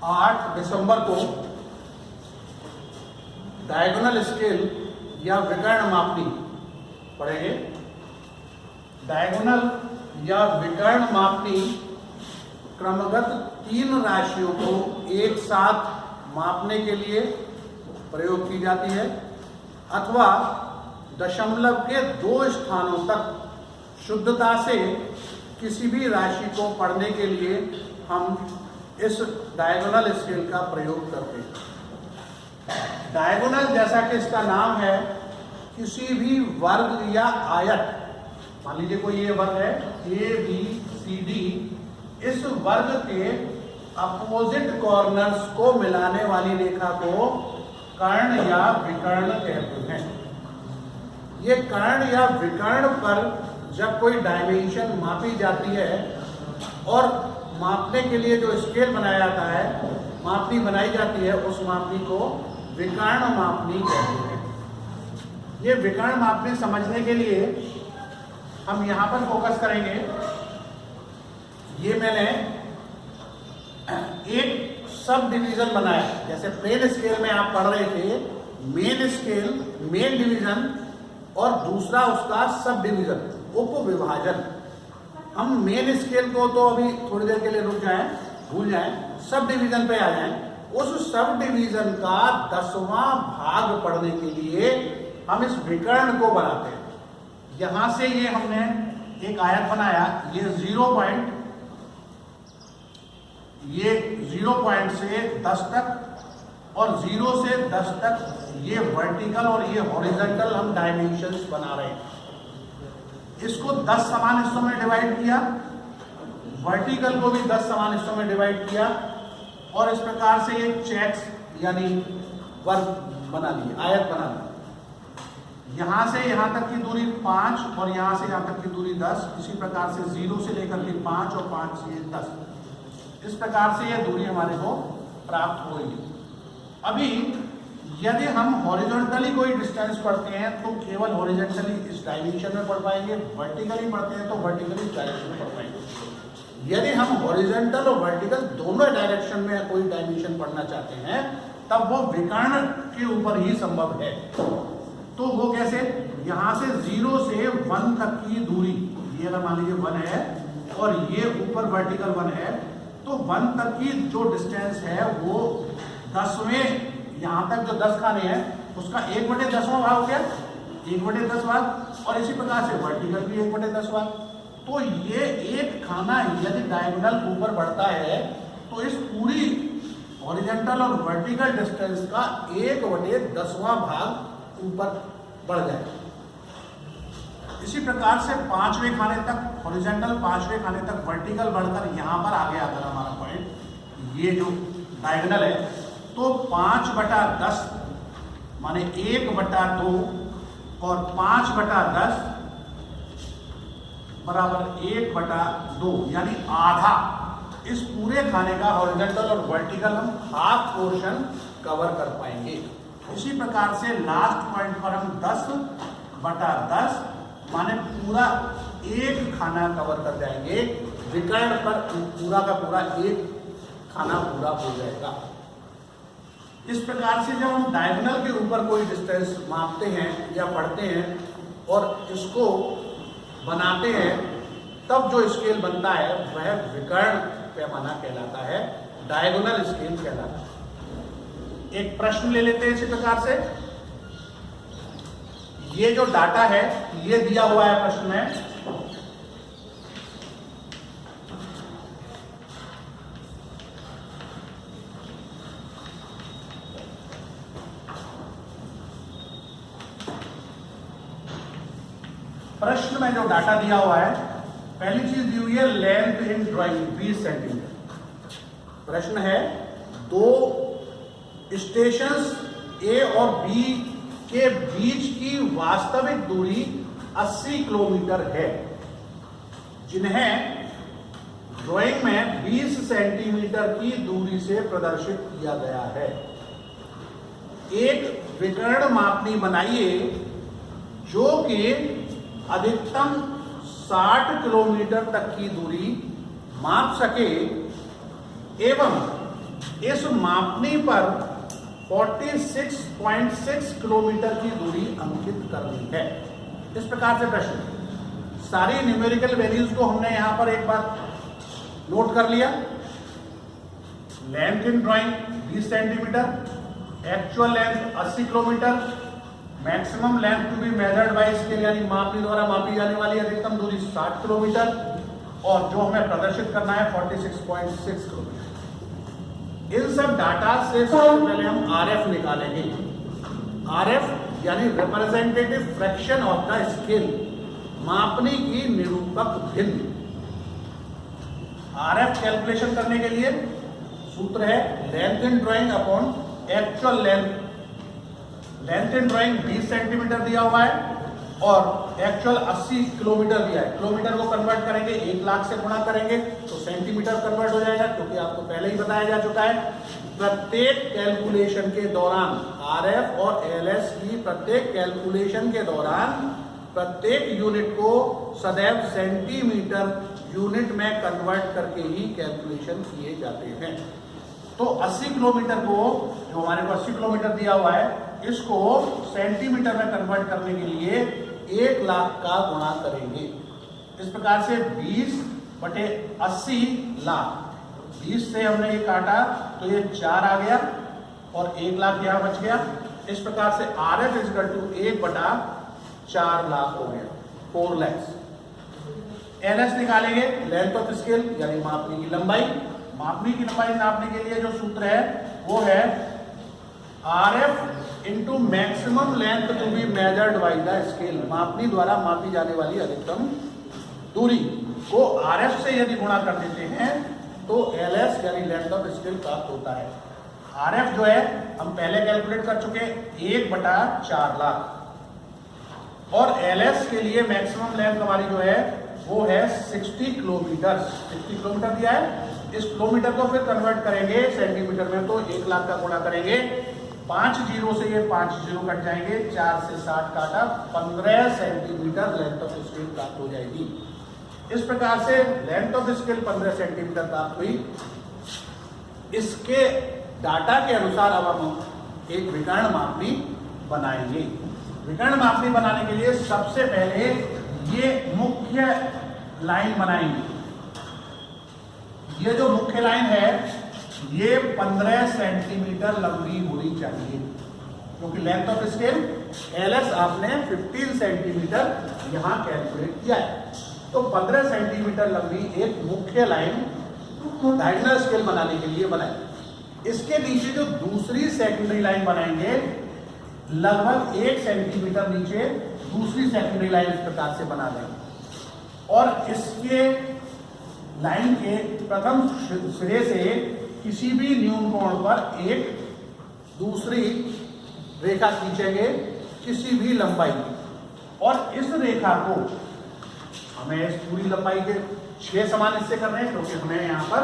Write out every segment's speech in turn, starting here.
8 दिसंबर को diagonal scale या विकर्ण मापनी पढ़ेंगे। डायगोनल या विकर्ण मापनी क्रमगत 3 राशियों को एक साथ मापने के लिए प्रयोग की जाती है अथवा दशमलव के 2 स्थानों तक शुद्धता से किसी भी राशि को पढ़ने के लिए हम इस डायगोनल स्केल का प्रयोग करते हैं। डायगोनल जैसा कि इसका नाम है, किसी भी वर्ग या आयत, मान लीजिए कोई ये वर्ग है ABCD, इस वर्ग के अपोजिट कॉर्नर्स को मिलाने वाली रेखा को कर्ण या विकर्ण कहते हैं। ये कर्ण या विकर्ण पर जब कोई डायमेंशन मापी जाती है और मापने के लिए जो स्केल बनाया जाता है, मापनी बनाई जाती है, उस मापनी को विकर्ण मापनी कहते हैं। ये विकर्ण मापनी समझने के लिए हम यहाँ पर फोकस करेंगे। ये मैंने एक सब डिवीजन बनाया, जैसे प्लेन स्केल में आप पढ़ रहे थे मेन स्केल, मेन डिवीजन, और दूसरा उसका सब डिवीजन, उप विभाजन। हम मेन स्केल को तो अभी थोड़ी देर के लिए रुक जाएं, भूल जाएं, सब डिवीजन पे आ जाएं। उस सब डिवीजन का 10वां भाग पढ़ने के लिए हम इस विकर्ण को बनाते हैं। यहां से ये हमने एक आयत बनाया, ये 0 पॉइंट से 10 तक और 0 से 10 तक ये वर्टिकल और ये हॉरिजॉन्टल हम डायमेंशंस बना रहे हैं। इसको 10 समान हिस्सों में डिवाइड किया, वर्टिकल को भी 10 समान हिस्सों में डिवाइड किया और इस प्रकार से एक चेक्स यानी वर्ग बना लिए, आयत बना ली। यहां से यहां तक की दूरी 5 और यहां से यहां तक की दूरी 10। इसी प्रकार से 0 से लेकर के 5 और 5 से 10, इस प्रकार से यह दूरी हमारे को प्राप्त होगी। अभी यदि हम हॉरिजॉन्टली कोई डिस्टेंस पढ़ते हैं तो केवल हॉरिजॉन्टली इस डायमेंशन में पढ़ पाएंगे, वर्टिकली पढ़ते हैं तो वर्टिकली इस डायरेक्शन में पढ़ पाएंगे। यदि हम हॉरिजॉन्टल और वर्टिकल दोनों डायरेक्शन में कोई डायमेंशन पढ़ना चाहते हैं तब वो विकर्ण के ऊपर ही संभव है। तो वो कैसे? यहां से 0 से 1 तक की दूरी, ये अगर मान लीजिए 1 है और ये ऊपर वर्टिकल 1 है, तो 1 तक की जो डिस्टेंस है वो 10वें, यहां तक जो 10 खाने हैं उसका 1/10वां भाग हो गया, 1/10 भाग, और इसी प्रकार से वर्टिकल भी 1/10 भाग। तो ये एक खाना यदि डायगोनल ऊपर बढ़ता है तो इस पूरी हॉरिजॉन्टल और वर्टिकल डिस्टेंस का 1/10वां भाग ऊपर बढ़ जाएगा। इसी प्रकार से 5वें खाने तक हॉरिजॉन्टल, 5वें खाने तक वर्टिकल बढ़कर यहां पर आ गया अगर हमारा पॉइंट, ये जो डायगोनल है, तो 5/10 माने 1/2 और 5/10 बराबर 1/2, यानी आधा। इस पूरे खाने का हॉरिजॉन्टल और वर्टिकल हम हाफ पोर्शन कवर कर पाएंगे। इसी प्रकार से लास्ट पॉइंट पर हम 10/10 माने पूरा एक खाना कवर कर जाएंगे। विकर्ण पर पूरा का पूरा एक खाना पूरा हो जाएगा। इस प्रकार से जब हम डायगोनल के ऊपर कोई डिस्टेंस मापते हैं या पढ़ते हैं और इसको बनाते हैं, तब जो स्केल बनता है वह विकर्ण पैमाना कहलाता है, डायगोनल स्केल कहलाता है। एक प्रश्न ले लेते हैं इसी प्रकार से। ये जो डाटा है ये दिया हुआ है प्रश्न में, प्रश्न में जो डाटा दिया हुआ है, पहली चीज दी हुई है लेंथ इन ड्राइंग 20 सेंटीमीटर। प्रश्न है 2 स्टेशंस ए और बी के बीच की वास्तविक दूरी 80 किलोमीटर है, जिन्हें ड्राइंग में 20 सेंटीमीटर की दूरी से प्रदर्शित किया गया है। एक विकर्ण मापनी बनाइए जो कि अधिकतम 60 किलोमीटर तक की दूरी माप सके एवं इस मापनी पर 46.6 किलोमीटर की दूरी अंकित करनी है। इस प्रकार से प्रश्न, सारी न्यूमेरिकल वैल्यूज को हमने यहां पर एक बार नोट कर लिया। Length in drawing 20 centimetre, actual length 80 kilometre, maximum length to be measured by scale यानी मापनी द्वारा मापी जाने वाली अधिकतम दूरी 60 किलोमीटर, और जो हमें प्रदर्शित करना है 46.6 किलोमीटर। इन सब डाटा से सबसे पहले हम आरएफ निकालेंगे। आरएफ यानी representative fraction of the scale, मापनी की निरूपक भिन्न। आरएफ कैलकुलेशन करने के लिए सूत्र है length in drawing upon actual length. Length in drawing 20 centimetre दिया हुआ है और एक्चुअल 80 किलोमीटर दिया है। किलोमीटर को कन्वर्ट करेंगे 1 लाख से गुणा करेंगे तो सेंटीमीटर कन्वर्ट हो जाएगा, क्योंकि आपको पहले ही बताया जा चुका है। प्रत्येक कैलकुलेशन के दौरान आरएफ और एलएस की प्रत्येक कैलकुलेशन के दौरान प्रत्येक यूनिट को सदैव सेंटीमीटर यूनिट में कन्वर्ट करके ही कैलकुलेशन किए जाते हैं। तो 80 किलोमीटर को, जो हमारे को 80 किलोमीटर दिया हुआ है, इसको सेंटीमीटर में कन्वर्ट करने के लिए 1 लाख का गुणा करेंगे। इस प्रकार से 20/80 लाख, 20 से हमने ये काटा तो ये 4 आ गया और 1 लाख यहाँ बच गया। इस प्रकार से RF = 1/4 लाख हो गया, 4 lakhs। LS निकालेंगे, लेंथ ऑफ स्केल यानी मापनी की लंबाई। मापनी की लंबाई नापने के लिए जो सूत्र है वो है RF into maximum length to be measured by the scale, मापनी द्वारा मापी जाने वाली अधिकतम दूरी को RF से यदि गुणा कर देते हैं तो LS यानी लेंथ ऑफ स्केल प्राप्त होता है। RF जो है हम पहले कैलकुलेट कर चुके, 1/4 लाख, और LS के लिए मैक्सिमम लेंथ हमारी जो है वो है 60 किलोमीटर। 60 किलोमीटर दिया है। इस किलोमीटर को फिर कन्वर्ट करेंगे सेंटीमीटर में तो 1 लाख का गुणा करेंगे। 5 जीरो से ये 5 जीरो कट जाएंगे, 4 से 60 काटा, 15 सेंटीमीटर लेंथ ऑफ स्केल प्राप्त हो जाएगी। इस प्रकार से लेंथ ऑफ स्केल 15 सेंटीमीटर प्राप्त हुई। इसके डाटा के अनुसार अब हम एक विकर्ण मापनी बनाएंगे। विकर्ण मापनी बनाने के लिए सबसे पहले ये मुख्य लाइन बनाएंगे। ये जो मुख्य लाइन है ये 15 सेंटीमीटर लंबी होनी चाहिए, क्योंकि लेंथ ऑफ स्केल LS आपने 15 सेंटीमीटर यहां कैलकुलेट किया है। तो 15 सेंटीमीटर लंबी एक मुख्य लाइन डायगोनल स्केल बनाने के लिए बनाएंगे। इसके नीचे जो दूसरी सेकेंडरी लाइन बनाएंगे, लगभग 1 सेंटीमीटर नीचे दूसरी सेकेंडरी लाइन इस प्रकार से बना देंगे, और इसके लाइन के प्रथम सिरे से किसी भी न्यून कोण पर एक दूसरी रेखा खींचेंगे किसी भी लंबाई की, और इस रेखा को हमें इस पूरी लंबाई के 6 समान हिस्से करने हैं, क्योंकि हमें यहाँ पर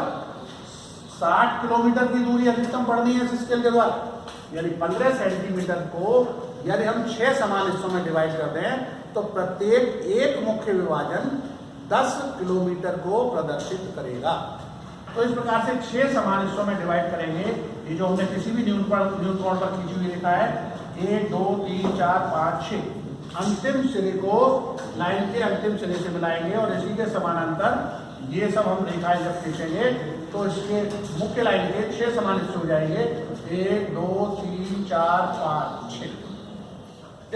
60 किलोमीटर की दूरी अधिकतम पड़नी है इस स्केल के द्वारा। यानी 15 सेंटीमीटर को यदि हम 6 समान हिस्सों में डिवाइड करते हैं तो प्रत्येक एक मुख्य विभाजन 10 किलोमीटर को प्रदर्शित करेगा। तो इस प्रकार से 6 समान हिस्सों में डिवाइड करेंगे। ये जो हमने किसी भी न्यून कोण पर खींची हुई रेखा है, 1 2 3 4 5 6, अंतिम सिरे को लाइन के अंतिम सिरे से मिलाएंगे और इसी के समानांतर ये सब हम रेखाएं जब खींचेंगे तो इसके मुख्य लाइन के 6 समान हिस्से हो जाएंगे, 1 2 3 4 5 6।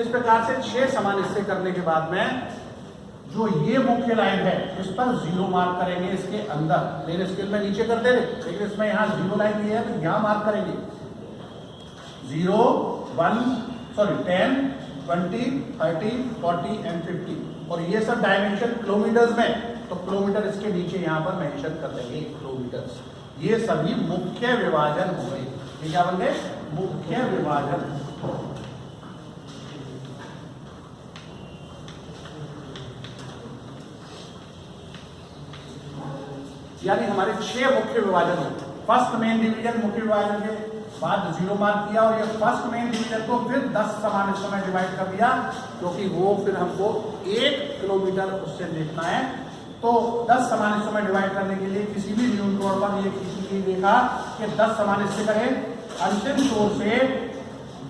इस प्रकार से 6 समान हिस्से करने के बाद में जो ये मुख्य लाइन है इस पर 0 मार्क करेंगे इसके अंदर। प्लेन स्केल में नीचे करते थे, लेकिन इसमें यहाँ 0 लाइन दी है तो यहाँ मार्क करेंगे 0 1 10 20 30 40 एंड 50, और ये सब डायमेंशन किलोमीटर्स में, तो किलोमीटर इसके नीचे यहाँ पर मेंशन कर देंगे किलोमीटर्स। ये सभी मुख्य विभाजन हो गए। ये क्या बन गए? मुख्य विभाजन। यानी हमारे 6 मुख्य विभाजन हो। फर्स्ट मेन डिवीजन मुख्य विभाजन के बाद 0 मार्क किया, और ये फर्स्ट मेन डिवीजन को फिर 10 समान हिस्सों में डिवाइड कर दिया, क्योंकि वो फिर हमको 1 किलोमीटर उससे देखना है। तो 10 समान हिस्सों में डिवाइड करने के लिए किसी भी न्यून कोण पर ये खींची गई रेखा के 10 समान हिस्से करें, अंतिम छोर से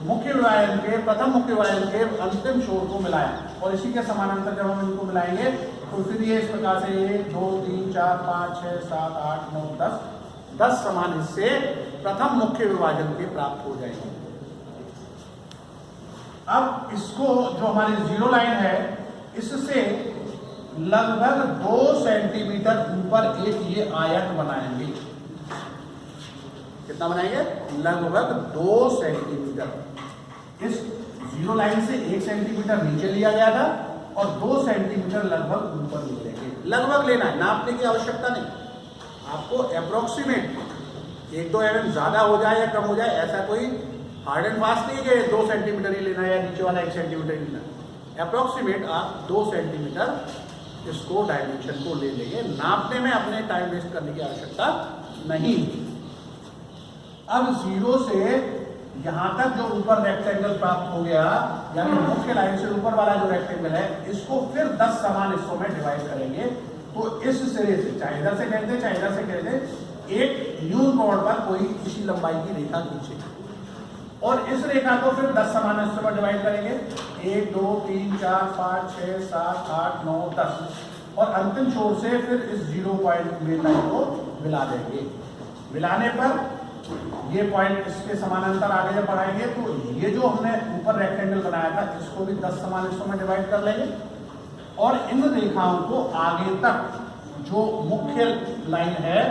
मुख्य विभाजन के प्रथम मुख्य विभाजन के अंतिम छोर को मिलाएं और इसी के समानांतर जब हम इनको मिलाएंगे तो फिर ये इस प्रकार से 1 2 3 4 5 6 7 8 9 10 समान हिस्से प्रथम मुख्य विभाजन के प्राप्त हो जाएंगे। अब इसको जो हमारी जीरो लाइन है इससे लगभग 2 सेंटीमीटर ऊपर एक ये आयत बनाएंगे। कितना बनाएंगे? लगभग 2 सेंटीमीटर। इस जीरो लाइन से 1 सेंटीमीटर नीचे लिया गया था और 2 सेंटीमीटर लगभग ऊपर ले लेंगे। लगभग लेना है, नापने की आवश्यकता नहीं, आपको अप्रोक्सीमेट 1-2 mm ज्यादा हो जाए या कम हो जाए ऐसा कोई हार्ड एंड फास्ट नहीं है 2 सेंटीमीटर ही लेना है या नीचे वाला 1 सेंटीमीटर ही लेना। अप्रोक्सीमेट आप 2 सेंटीमीटर इसको डायमेंशन को ले लेंगे, नापने में अपने टाइम वेस्ट करने की आवश्यकता नहीं। अब जीरो से यहां तक जो ऊपर रेक्टेंगल प्राप्त हो गया, यानी मुख्य लाइन से ऊपर वाला जो रेक्टेंगल है इसको फिर 10 समान हिस्सों में डिवाइड करेंगे। तो इस सिरे से चाहे इधर से कहते चाहे इधर से कहते एक न्यून कोण पर कोई इसी लंबाई की रेखा खींचेगी और इस रेखा को फिर 10 समान हिस्सों में डिवाइड करेंगे, 1 2 3 4 5 6 7 8 9 10 और अंतिम छोर से फिर इस 0 पॉइंट में लाइन को मिला देंगे। मिलाने पर ये पॉइंट इसके समानांतर आगे जब बढ़ाएंगे तो ये जो हमने ऊपर रेक्टेंगल बनाया था इसको भी 10 समान हिस्सों में डिवाइड कर लेंगे और इन रेखाओं को आगे तक जो मुख्य लाइन है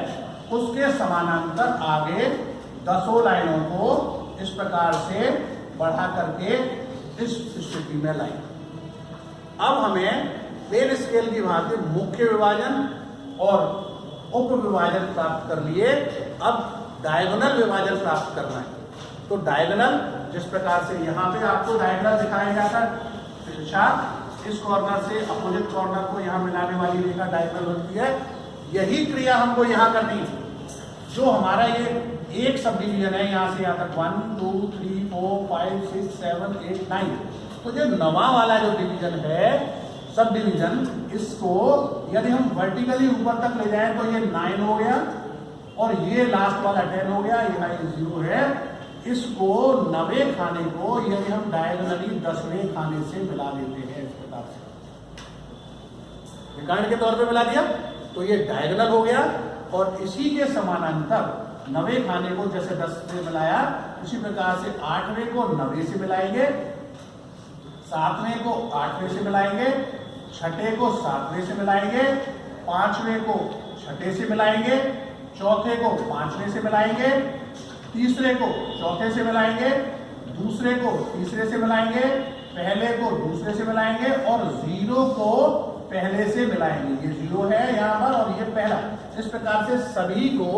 उसके समानांतर आगे 10 लाइनों को इस प्रकार से बढ़ा करके इस स्थिति में लाएं। अब हमें पेन स्केल की भांति मुख्य विभाजन और उप विभाजन प्राप्त कर लिए, अब डायगोनल विभाजन प्राप्त करना है। तो डायगोनल जिस प्रकार से यहाँ पे आपको डायगोनल दिखाया जाता है, तिरछा इस कॉर्नर से अपोजिट कॉर्नर को यहाँ मिलाने वाली रेखा डायगोनल बनती है। यही क्रिया हमको यहाँ करनी है। जो हमारा ये एक सब डिवीजन है यहाँ से यहाँ तक 1 2 3 4 5 6 7 8 9, तो जो नवा वाला जो डिवीजन है सब डिवीजन, इसको यदि हम वर्टिकली ऊपर तक ले जाएं तो ये 9 हो गया और ये लास्ट वाला 10 हो गया, यहाँ ये 0 है। इसको 9वें खाने को यदि हम डायगोनली 10वें खाने से मिला देते हैं इस प्रकार से, विकर्ण के तौर पे मिला दिया तो ये डायगोनल हो गया और इसी के समानांतर 9वें खाने को जैसे 10 से मिलाया उसी प्रकार से 8वें को 9वें से मिलाएंगे, 7वें को 8वें से मिलाएंगे, 6ठे को 7वें से मिलाएंगे, 5वें को 6ठे से मिलाएंगे, चौथे को 5वें से मिलाएंगे, तीसरे को चौथे से मिलाएंगे, दूसरे को तीसरे से मिलाएंगे, पहले को दूसरे से मिलाएंगे और 0 को पहले से मिलाएंगे। ये 0 है यहाँ पर और ये पहला, इस प्रकार से सभी को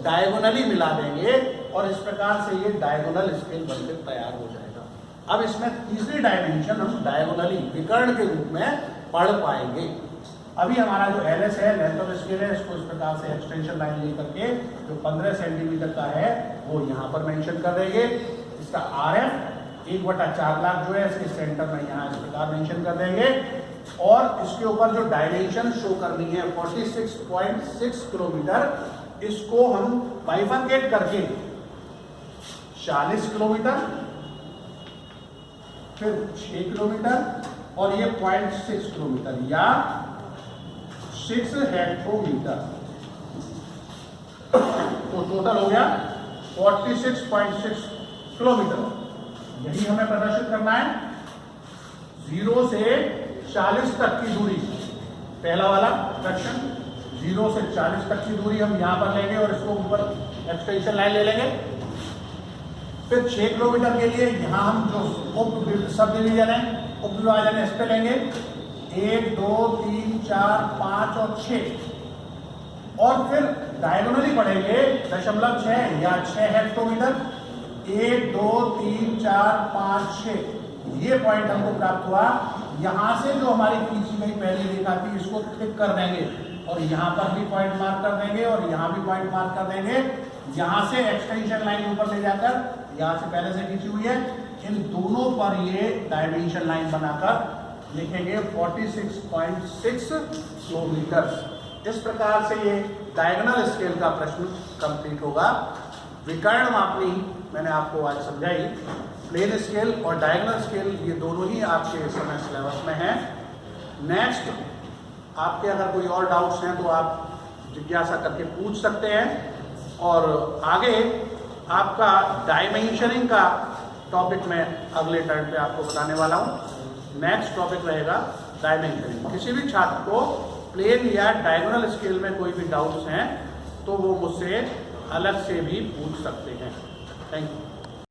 डायगोनली मिला देंगे और इस प्रकार से ये डायगोनल स्केल बनकर तैयार हो जाएगा। अब इसमें तीसरी डायमेंशन हम डायगोनली विकर्ण के रूप में पढ़ पाएंगे। अभी हमारा जो LS है, लेंथ ऑफ स्केल है, इसको इस प्रकार से एक्सटेंशन लाइन लेकर के जो 15 सेंटीमीटर का है वो यहाँ पर मेंशन कर देंगे। इसका RF 1/4 लाख जो है इसके सेंटर में यहाँ इस प्रकार मेंशन कर देंगे और इसके ऊपर जो डायमेंशन शो करनी है 46.6 किलोमीटर, इसको हम बाइफरकेट करके 40 किलोमीटर, फिर 6 किलोमीटर और ये 0.6 किलोमीटर या 6 हेक्टोमीटर, तो टोटल हो गया 46.6 किलोमीटर। यही हमें प्रदर्शित करना है। 0 से 40 तक की दूरी, पहला वाला फ्रैक्शन 0 से 40 तक की दूरी हम यहाँ पर लेंगे और इसको ऊपर एक्सटेंशन लाइन ले लेंगे। फिर 6 किलोमीटर के लिए यहाँ हम जो उप सब डिवीजन है, उप विभाजन है, इस पे लेंगे 1 2 3 4 5 और 6 और फिर डायगोनली पढ़ेंगे 0.6 या 6 हेक्टोमीटर। 1 2 3 4 5 6 ये पॉइंट हमको प्राप्त हुआ। यहाँ से जो हमारी खींची गई पहली रेखा थी इसको क्लिक कर देंगे और यहाँ पर भी पॉइंट मार्क कर देंगे और यहाँ भी पॉइंट मार्क कर देंगे। यहाँ से एक्सटेंशन लाइन ऊपर ले जाकर, यहाँ से पहले से खींची हुई है, इन दोनों पर ये डायमेंशन लाइन बनाकर लिखेंगे 46.6 किलोमीटर। इस प्रकार से ये डायगोनल स्केल का प्रश्न कंप्लीट होगा। विकर्ण मापनी मैंने आपको आज समझाई, प्लेन स्केल और डायगोनल स्केल ये दोनों ही आपके इस समय सिलेबस में हैं। नेक्स्ट आपके अगर कोई और डाउट्स हैं तो आप जिज्ञासा करके पूछ सकते हैं, और आगे आपका डायमेंशनिंग का टॉपिक मैं अगले टर्न पे आपको बताने वाला हूँ। नेक्स्ट टॉपिक रहेगा डायमेंशनिंग। किसी भी छात्र को प्लेन या डायगोनल स्केल में कोई भी डाउट्स हैं तो वो मुझसे अलग से भी पूछ सकते हैं। Thank you.